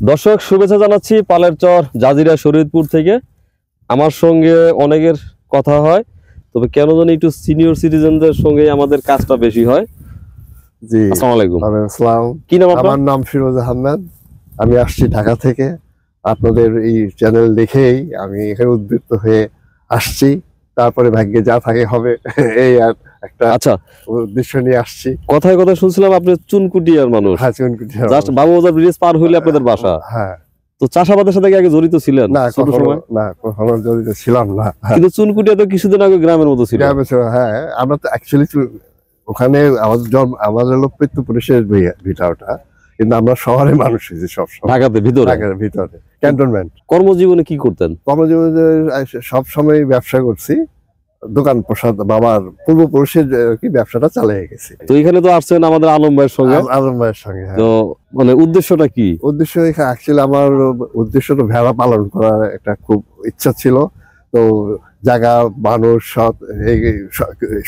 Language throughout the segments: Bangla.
দর্শক শুভেচ্ছা জানাচ্ছি পালেরচর জাজিরা শরীয়তপুর থেকে। আমার সঙ্গে অনেকের কথা হয়, তবে কেন জানি একটু সিনিয়র সিটিজেনদের সঙ্গে আমাদের কাজটা বেশি হয়। জি, আসসালামু আলাইকুম। আসসালাম। কি নাম আপনার? আমার নাম ফিরোজ আহমেদ। আমি আসছি ঢাকা থেকে। আপনাদের এই চ্যানেল দেখেই আমি এখানে উদ্বুদ্ধ হয়ে আসছি। তারপরে ভাগ্যে যা থাকে হবে, এই আর একটা আচ্ছা, উদ্দেশ্য নিয়ে আসছি। কথায় কথায় শুনছিলাম আপনি চুনকুটিয়ার মানুষ। হ্যাঁ, চুনকুটিয়া জাস্ট বাবুবাজার ব্রিজ পার হইলে আপনাদের বাসা। হ্যাঁ, তো চাষাবাদের সাথে কি আগে জড়িত ছিলেন? না ছোট কখনো সময় না কখনো জড়িত ছিলাম না। কিন্তু চুনকুটিয়া তো কিছুদিন আগে গ্রামের মতো ছিল। গ্রামে ছিল, হ্যাঁ। আমরা তো অ্যাকচুয়ালি ওখানে আমাদের আমাদের হলো পিতৃপুরুষের ভিটা ওটা, কিন্তু আমরা শহরে মানুষ হয়েছি সবসময়, ঢাকাতে ভিতরে। ঢাকার ভিতরে ক্যান্টনমেন্ট। কর্মজীবনে কি করতেন? কর্মজীবনে সবসময় ব্যবসা করছি, দোকান প্রসাদ, বাবার পূর্বপুরুষের কি ব্যবসাটা চালিয়ে গেছি। তো এখানে তো আসছেন আমাদের আলম ভাইয়ের সঙ্গে। আলম ভাইয়ের সঙ্গে, হ্যাঁ। তো মানে উদ্দেশ্যটা কি? উদ্দেশ্য অ্যাকচুয়ালি আমার উদ্দেশ্য তো ভেড়া পালন করার একটা খুব ইচ্ছা ছিল। তো জায়গা, মানুষ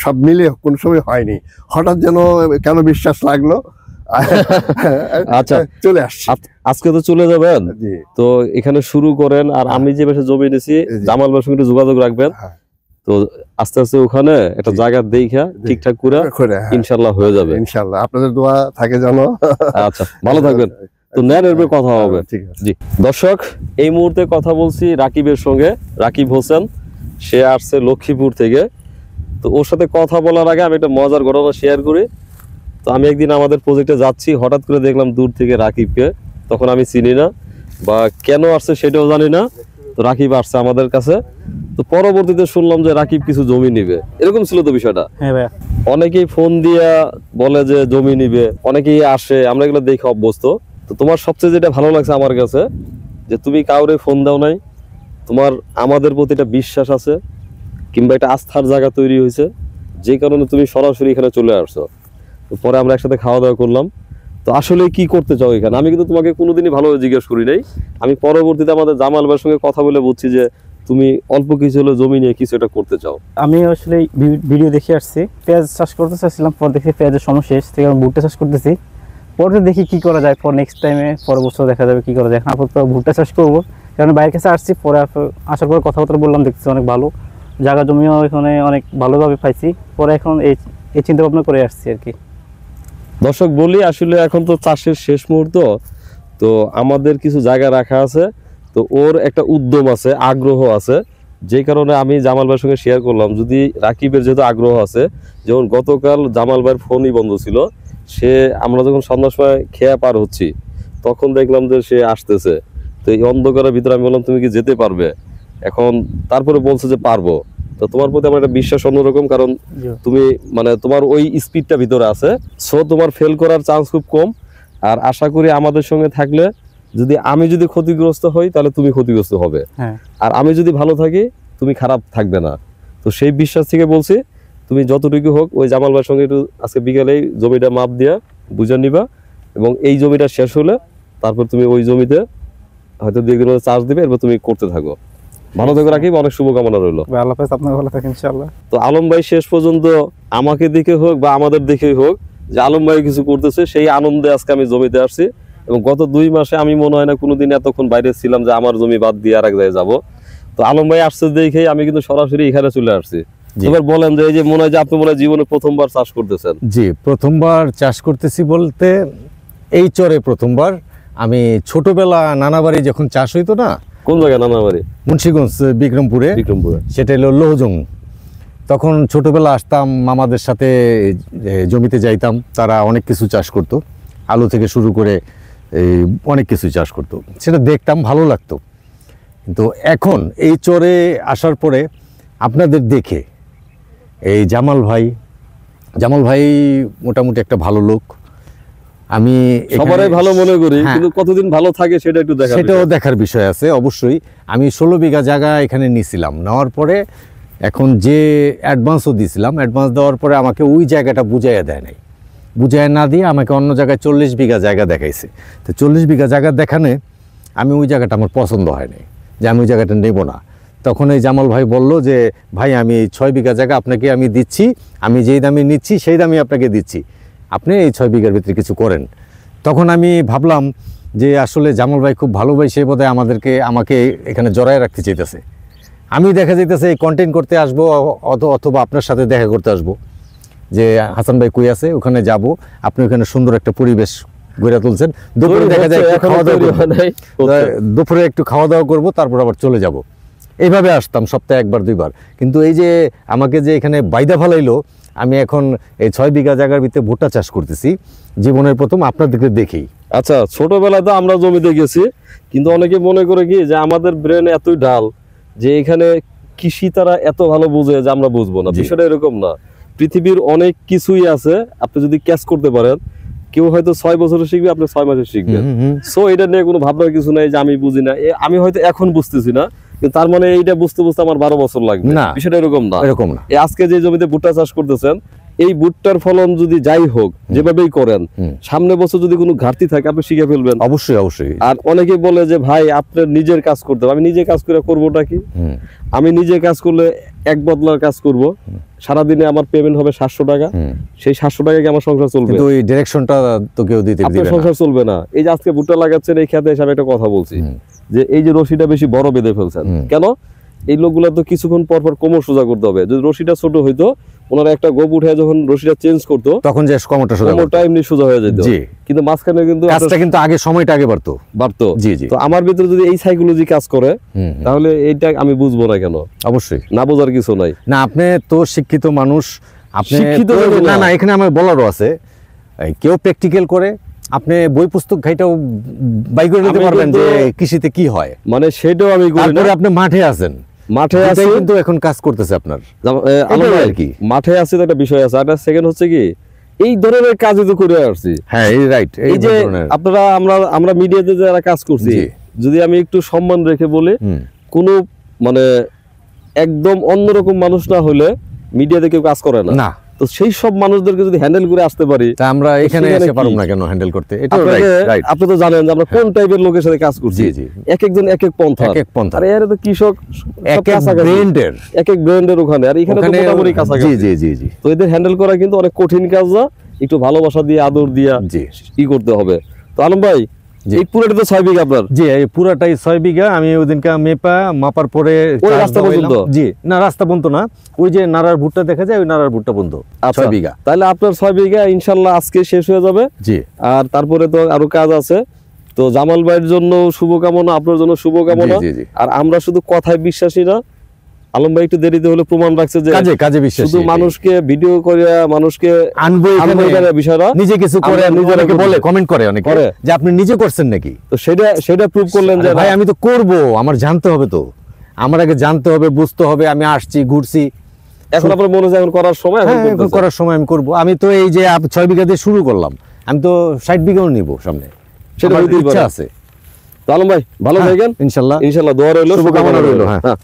সব মিলে কোন সময় হয়নি, হঠাৎ যেন কেন বিশ্বাস লাগলো। আচ্ছা, চলে আসছি। আজকে তো চলে যাবেন, জি, তো এখানে শুরু করেন। আর আমি যে বেশি জমি নিয়েছি, জামাল ভাইয়ের সঙ্গে একটু যোগাযোগ রাখবেন। হ্যাঁ। তো আস্তে আস্তে ওখানে একটা জায়গা দেখা ঠিকঠাক করে হ্যাঁ, ইনশাল্লাহ হয়ে যাবে। ইনশাল্লাহ আপনাদের দোয়া থাকে জানো। আচ্ছা, ভালো থাকবেন। তো নেন, এর কথা হবে। ঠিক আছে। জি দর্শক, এই মুহূর্তে কথা বলছি রাকিবের সঙ্গে। রাকিব হোসেন, সে আসছে লক্ষ্মীপুর থেকে। তো ওর সাথে কথা বলার আগে আমি একটা মজার ঘটনা শেয়ার করি। তো আমি একদিন আমাদের প্রজেক্টে যাচ্ছি, হঠাৎ করে দেখলাম দূর থেকে রাকিবকে। তখন আমি চিনি না বা কেন আসছে সেটাও জানি না। তো রাকিব আসছে আমাদের কাছে। তো পরবর্তীতে শুনলাম যে রাকিব কিছু জমি নিবে, এরকম ছিল তো বিষয়টা। হ্যাঁ ভাইয়া, অনেকেই ফোন দিয়া বলে যে জমি নিবে, অনেকেই আসে, আমরা এগুলো দেখে অভ্যস্ত। তো তোমার সবচেয়ে যেটা ভালো লাগছে আমার কাছে, যে তুমি কাউরে ফোন দাও নাই, তোমার আমাদের প্রতি একটা বিশ্বাস আছে, কিংবা একটা আস্থার জায়গা তৈরি হয়েছে, যে কারণে তুমি সরাসরি এখানে চলে আসছো। তো পরে আমরা একসাথে খাওয়া দাওয়া করলাম। তো আসলে কি করতে চাও এখানে? আমি কিন্তু তোমাকে কোনোদিনই ভালোভাবে জিজ্ঞেস করি নাই। আমি পরবর্তীতে আমাদের জামাল ভাইয়ের সঙ্গে কথা বলে বুঝছি যে তুমি অল্প কিছু হলে জমি নিয়ে কিছু এটা করতে চাও। আমি আসলে ভিডিও দেখে আসছি, পেঁয়াজ চাষ করতে চাচ্ছিলাম। পর দেখি পেঁয়াজের সমস্যা শেষ থেকে আমি ভুট্টা চাষ করতেছি। পরে দেখি কি করা যায়, পর নেক্সট টাইমে পরের বছর দেখা যাবে কি করা যায়। এখন আপাতত ভুট্টা চাষ করবো, কারণ বাইরের কাছে আসছি। পরে আসার পরে কথাবার্তা বললাম, দেখছি অনেক ভালো জায়গা জমিও এখানে অনেক ভালোভাবে পাইছি। পরে এখন এই চিন্তা ভাবনা করে আসছি আর কি। দর্শক বলি, আসলে এখন তো চাষের শেষ মুহূর্ত, তো আমাদের কিছু জায়গা রাখা আছে। তো ওর একটা উদ্যম আছে, আগ্রহ আছে, যে কারণে আমি জামাল ভাইয়ের সঙ্গে শেয়ার করলাম। যদি রাকিবের যেহেতু আগ্রহ আছে, যেমন গতকাল জামাল ভাইয়ের ফোনই বন্ধ ছিল, সে আমরা যখন সন্ধ্যার সময় খেয়া পার হচ্ছি তখন দেখলাম যে সে আসতেছে। তো এই অন্ধকারের ভিতরে আমি বললাম তুমি কি যেতে পারবে? এখন তারপরে বলছে যে পারবো। তো তোমার প্রতি আমার একটা বিশ্বাস অন্যরকম, কারণ তুমি মানে তোমার ওই স্পিডটা ভিতরে আছে। সো তোমার ফেল করার চান্স খুব কম। আর আশা করি আমাদের সঙ্গে থাকলে, আমি যদি ক্ষতিগ্রস্ত হই তাহলে তুমি ক্ষতিগ্রস্ত হবে, আর আমি যদি ভালো থাকি তুমি খারাপ থাকবে না। তো সেই বিশ্বাস থেকে বলছি, তুমি যতটুকু হোক ওই জামাল ভাইয়ের সঙ্গে একটু আজকে বিকালেই জমিটা মাপ দিয়া বুঝে নিবা, এবং এই জমিটা শেষ হলে তারপর তুমি ওই জমিতে হয়তো 2 দিনের চাষ দিবে, এরপর তুমি করতে থাকো। ভালো থাকো রাকিব, অনেক শুভকামনা রইলো। আল্লাহ হাফেজ, আপনার ভালো থাকেন ইনশাআল্লাহ। তো আলম ভাই শেষ পর্যন্ত আমাকে দেখে হোক বা আমাদের দেখেই হোক, যে আলম ভাই কিছু করতেছে, সেই আনন্দে আজকে আমি জমিতে আসছি। এবং গত 2 মাসে আমি মনে হয় না কোনোদিন এতক্ষণ বাইরে ছিলাম যে আমার জমি বাদ দিয়ে আরেক জায়গায় যাবো। তো আলম ভাই আসছে দেখেই আমি কিন্তু সরাসরি এখানে চলে আসছি। এবার বলেন যে এই যে মনে হয় যে আপনি মনে হয় জীবনে প্রথমবার চাষ করতেছেন। জি, প্রথমবার চাষ করতেছি বলতে এই চরে প্রথমবার। আমি ছোটবেলা নানাবাড়ি যখন চাষ হইতো না, কোন জায়গায় নানাবাড়ি? মুন্সিগঞ্জ বিক্রমপুরে। সেটা হলো লৌহজং। তখন ছোটবেলা আসতাম, মামাদের সাথে জমিতে যাইতাম, তারা অনেক কিছু চাষ করতো, আলু থেকে শুরু করে অনেক কিছু চাষ করতো, সেটা দেখতাম, ভালো লাগতো। কিন্তু এখন এই চরে আসার পরে আপনাদের দেখে, এই জামাল ভাই মোটামুটি একটা ভালো লোক। আমি সবারই ভালো মনে করি, কিন্তু কতদিন ভালো থাকে সেটাও দেখার বিষয় আছে অবশ্যই। আমি 16 বিঘা জায়গা এখানে নিয়েছিলাম, নেওয়ার পরে এখন যে অ্যাডভান্সও দিয়েছিলাম, অ্যাডভান্স দেওয়ার পরে আমাকে ওই জায়গাটা বুঝাইয়া দেয় নাই, বুঝাইয়া না দিয়ে আমাকে অন্য জায়গায় 40 বিঘা জায়গা দেখাইছে। তো 40 বিঘা জায়গা দেখানে আমি ওই জায়গাটা আমার পছন্দ হয় নাই, যে আমি ওই জায়গাটা নেব না। তখন এই জামাল ভাই বলল যে ভাই আমি 6 বিঘা জায়গা আপনাকে আমি দিচ্ছি, আমি যেই দামে নিচ্ছি সেই দামে আপনাকে দিচ্ছি, আপনি এই 6 বিঘার ভিতরে কিছু করেন। তখন আমি ভাবলাম যে আসলে জামাল ভাই খুব ভালোবাসে বোধহয় আমাকে এখানে জড়ায় রাখতে চাইতেছে। আমি দেখা যাইতেছে এই কন্টেন্ট করতে আসবো অথবা আপনার সাথে দেখা করতে আসবো, যে হাসান ভাই কই আছে, ওখানে যাব, আপনি ওখানে সুন্দর একটা পরিবেশ গড়ে তুলছেন, দুপুরে দেখা যায় একটু খাওয়া দাওয়া করবো। দুপুরে একটু খাওয়া দাওয়া করবো, তারপর আবার চলে যাব। এইভাবে আসতাম সপ্তাহে 1 বার 2 বার। কিন্তু এই যে আমাকে যে এখানে বাইদা ফেলাইলো, আমি এখন এই 6 বিঘা জায়গার ভিতরে ভুট্টা চাষ করতেছি, জীবনের প্রথম আপনাদেরকে দেখি। আচ্ছা, ছোটবেলায় তো আমরা জমিতে গেছি, কিন্তু অনেকে মনে করে কি যে আমাদের ব্রেনে এতই ডাল যে এখানে কৃষি তারা এত ভালো বুঝে যে আমরা বুঝবো না। বিষয়টা এরকম না। পৃথিবীর অনেক কিছুই আছে, আপনি যদি ক্যাচ করতে পারেন, কেউ হয়তো 6 বছরে শিখবে, আপনি 6 মাসে শিখবেন। সো এটা নিয়ে কোনো ভাবনার কিছু নাই যে আমি বুঝি না, আমি হয়তো এখন বুঝতেছি না, কিন্তু তার মানে এইটা বুঝতে বুঝতে আমার 12 বছর লাগবে না। বিষয়টা এরকম না, এরকম না। আজকে যে জমিতে ভুট্টা চাষ করতেছেন, এই ভুট্টার ফলন যদি যাই হোক যেভাবেই করেন, সামনে বছর যদি কোনো ঘাটতি থাকে আপনি শিখে ফেলবেন। অবশ্যই অবশ্যই। আর অনেকে বলে যে ভাই আপনার নিজের কাজ করতে হবে। আমি নিজে কাজ করে করবোটা কি? আমি নিজে কাজ করলে 1 বদলার কাজ করব, সারাদিনে আমার পেমেন্ট হবে 700 টাকা। সেই 700 টাকা কি আমার সংসার চলবে? কিন্তু এই ডিরেকশনটা তো কেউ দিতে দিবে না, সংসার চলবে না। এই যে আজকে ভুট্টা লাগাচ্ছেন, এই খেতে হিসাবে একটা কথা বলছি যে এই যে রশিটা বেশি বড় বেঁধে ফেলছেন কেন? এই লোকগুলা তো কিছুক্ষণ পর পর কোমর সোজা করতে হবে। যদি রশিটা ছোট হইতো, ওনারা একটা গোপ উঠে যখন রশিটা চেঞ্জ করতো, তখন যে কোমরটা সোজা কোমরটা এমনি সোজা হয়ে যেত। কিন্তু মাঝখানে কিন্তু কাজটা কিন্তু সময়টা আগে বাড়তো। জি জি। তো আমার ভিতরে যদি এই সাইকোলজি কাজ করে, তাহলে এইটা আমি বুঝবো না কেন? অবশ্যই না বোঝার কিছু নাই। না, আপনি তো শিক্ষিত মানুষ, আপনি শিক্ষিত না না, এখানে আমার বলারও আছে, কেউ প্র্যাকটিক্যাল করে, আপনি বই পুস্তক ঘাইটাও বাই করে নিতে পারবেন যে কৃষিতে কি হয়। মানে সেটাও আমি করি না। আপনি মাঠে আছেন, মাঠে আছে কিন্তু এখন কাজ করতেছে আপনার আর কি, মাঠে আছে তো একটা বিষয় আছে। আর সেকেন্ড হচ্ছে কি, এই ধরনের কাজই তো করে আসছি। হ্যাঁ, এই রাইট। এই যে আপনারা আমরা মিডিয়াতে যারা কাজ করছি, যদি আমি একটু সম্মান রেখে বলি, কোনো মানে একদম অন্যরকম মানুষ না হলে মিডিয়াতে কেউ কাজ করে না। তো সেই সব মানুষদেরকে যদি হ্যান্ডেল করে আসতে পারি, তা আমরা এখানে এসে পারব না কেন হ্যান্ডেল করতে? এটা রাইট। আপনি তো জানেন যে আমরা কোন টাইপের লোকের সাথে কাজ করছি। এক একজন এক এক পন্থা, আর এর তো কৃষক এক এক ব্র্যান্ডের ওখানে, আর এখানে তো মোটামুটি কাছাকাছি। জি জি জি। তো এদের হ্যান্ডেল করা কিন্তু অনেক কঠিন কাজ না, একটু ভালোবাসা দিয়ে আদর দিয়া কি করতে হবে। তো আলম ভাই, এই পুরোটা তো 6 বিঘা আপনার? জি, এই পুরাটাই 6 বিঘা। আমি ওইদিনকে মাপার পরে ওই রাস্তা পর্যন্ত? জি না, রাস্তা পর্যন্ত না, ওই যে নারার ভুট্টা দেখা যায়, ওই নারার ভুট্টা পর্যন্ত 6 বিঘা। তাহলে আপনার 6 বিঘা ইনশাল্লাহ আজকে শেষ হয়ে যাবে। জি। আর তারপরে তো আরো কাজ আছে। তো জামাল ভাইয়ের জন্য শুভকামনা, আপনার জন্য শুভকামনা। আর আমরা শুধু কথায় বিশ্বাসী না, আলম ভাই একটু দেরিতে হলে প্রমাণ রাখছে যে কাজে বিশ্বাসী। শুধু মানুষকে ভিডিও করে মানুষকে আনবো এখানে বিষয়টা, নিজে কিছু করে, নিজেকে বলে কমেন্ট করে অনেকে যে আপনি নিজে করছেন নাকি। তো সেটা প্রুভ করলেন যে ভাই আমি তো করব, আমার জানতে হবে, তো আমার আগে জানতে হবে, বুঝতে হবে। আমি আসছি, ঘুরছি, এখন আপনার মনে হয় করার সময়, এখন করার সময় আমি করব। আমি তো এই যে 6 বিঘা দিয়ে শুরু করলাম, আমি তো 60 বিঘাও নিব সামনে, সেটা ইচ্ছা আছে। তো আলম ভাই ভালো থাকেন, ইনশাল্লাহ। দোয়া রইল, শুভকামনা রইল। হ্যাঁ।